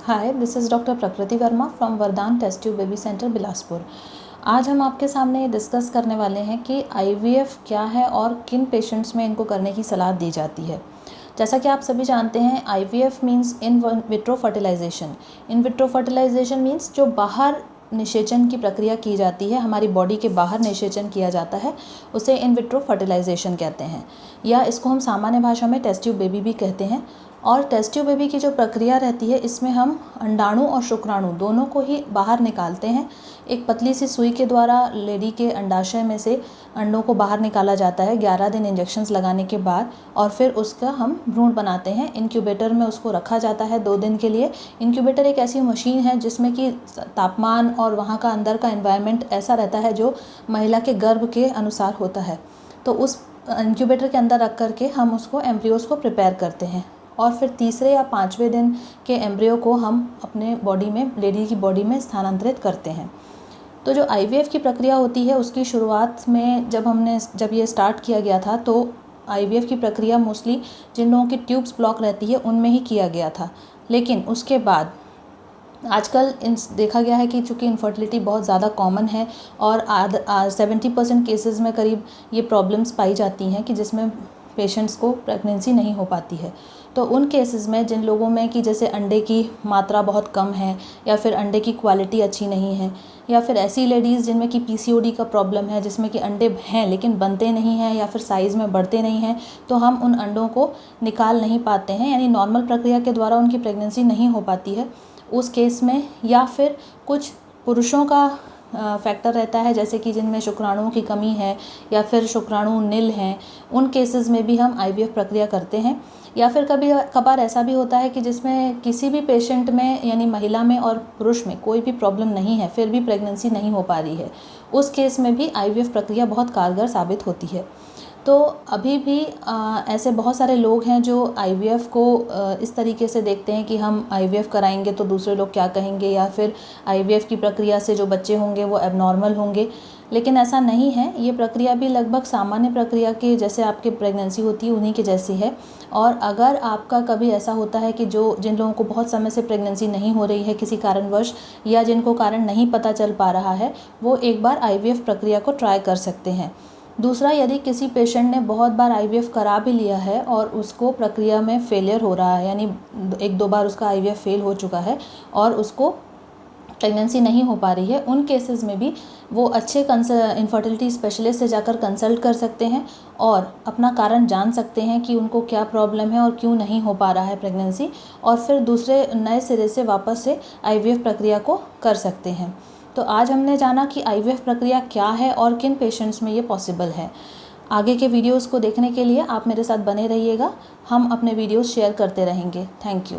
Hi, this is doctor Prakriti Verma from Vardaan test tube baby centre Bilaspur. आज हम आपके सामने ये डिस्कस करने वाले हैं कि आईवीएफ क्या है और किन पेशेंट्स में इनको करने की सलाह दी जाती है। जैसा कि आप सभी जानते हैं, IVF means in vitro fertilisation. In vitro fertilisation means जो बाहर निषेचन की प्रक्रिया की जाती है, हमारी बॉडी के बाहर निषेचन किया जाता है, उसे इन विट्रो फर्टिलाइजेशन कहते हैं, या इसको हम सामान्य भाषा में टेस्ट ट्यूब बेबी भी कहते हैं। और टेस्ट ट्यूब बेबी की जो प्रक्रिया रहती है, इसमें हम अंडाणु और शुक्राणु दोनों को ही बाहर निकालते हैं। एक पतली सी सुई के द्वारा लेडी के अंडाशय में से अंडों को बाहर निकाला जाता है 11 दिन इंजेक्शंस लगाने के बाद, और फिर उसका हम भ्रूण बनाते हैं। इंक्यूबेटर में उसको रखा जाता है 2 दिन के लिए। इंक्यूबेटर एक ऐसी मशीन है जिसमें कि तापमान और वहाँ का अंदर का एनवायरनमेंट ऐसा रहता है जो महिला के गर्भ के अनुसार होता है। तो उस इंक्यूबेटर के अंदर रख करके हम उसको एम्ब्रियोज़ को प्रिपेयर करते हैं, और फिर तीसरे या 5वें दिन के एम्ब्रियो को हम अपने बॉडी में, लेडी की बॉडी में स्थानांतरित करते हैं। तो जो आईवीएफ की प्रक्रिया होती है, उसकी शुरुआत में जब ये स्टार्ट किया गया था, तो आईवीएफ की प्रक्रिया मोस्टली जिन लोगों की ट्यूब्स ब्लॉक रहती है उनमें ही किया गया था। लेकिन उसके बाद आजकल देखा गया है कि चूँकि इनफर्टिलिटी बहुत ज़्यादा कॉमन है और 70% केसेस में करीब ये प्रॉब्लम्स पाई जाती हैं कि जिसमें पेशेंट्स को प्रेगनेंसी नहीं हो पाती है। तो उन केसेस में जिन लोगों में कि जैसे अंडे की मात्रा बहुत कम है, या फिर अंडे की क्वालिटी अच्छी नहीं है, या फिर ऐसी लेडीज़ जिनमें कि पीसीओडी का प्रॉब्लम है, जिसमें कि अंडे हैं लेकिन बनते नहीं हैं या फिर साइज़ में बढ़ते नहीं हैं, तो हम उन अंडों को निकाल नहीं पाते हैं, यानी नॉर्मल प्रक्रिया के द्वारा उनकी प्रेगनेंसी नहीं हो पाती है उस केस में। या फिर कुछ पुरुषों का फैक्टर रहता है, जैसे कि जिनमें शुक्राणुओं की कमी है या फिर शुक्राणु नील हैं, उन केसेस में भी हम आईवीएफ प्रक्रिया करते हैं। या फिर कभी कभार ऐसा भी होता है कि जिसमें किसी भी पेशेंट में, यानी महिला में और पुरुष में कोई भी प्रॉब्लम नहीं है, फिर भी प्रेगनेंसी नहीं हो पा रही है, उस केस में भी आईवीएफ प्रक्रिया बहुत कारगर साबित होती है। तो अभी भी ऐसे बहुत सारे लोग हैं जो आईवीएफ को इस तरीके से देखते हैं कि हम आईवीएफ कराएंगे तो दूसरे लोग क्या कहेंगे, या फिर आईवीएफ की प्रक्रिया से जो बच्चे होंगे वो एबनॉर्मल होंगे। लेकिन ऐसा नहीं है, ये प्रक्रिया भी लगभग सामान्य प्रक्रिया के जैसे आपकी प्रेगनेंसी होती है उन्हीं के जैसी है। और अगर आपका कभी ऐसा होता है कि जिन लोगों को बहुत समय से प्रेगनेंसी नहीं हो रही है किसी कारणवश, या जिनको कारण नहीं पता चल पा रहा है, वो एक बार आईवीएफ प्रक्रिया को ट्राई कर सकते हैं। दूसरा, यदि किसी पेशेंट ने बहुत बार आईवीएफ करा भी लिया है और उसको प्रक्रिया में फेलियर हो रहा है, यानी 1-2 बार उसका आईवीएफ फेल हो चुका है और उसको प्रेगनेंसी नहीं हो पा रही है, उन केसेस में भी वो अच्छे इनफर्टिलिटी स्पेशलिस्ट से जाकर कंसल्ट कर सकते हैं और अपना कारण जान सकते हैं कि उनको क्या प्रॉब्लम है और क्यों नहीं हो पा रहा है प्रेगनेंसी, और फिर दूसरे नए सिरे से वापस से आईवीएफ प्रक्रिया को कर सकते हैं। तो आज हमने जाना कि आईवीएफ प्रक्रिया क्या है और किन पेशेंट्स में ये पॉसिबल है। आगे के वीडियोस को देखने के लिए आप मेरे साथ बने रहिएगा। हम अपने वीडियोस शेयर करते रहेंगे। Thank you.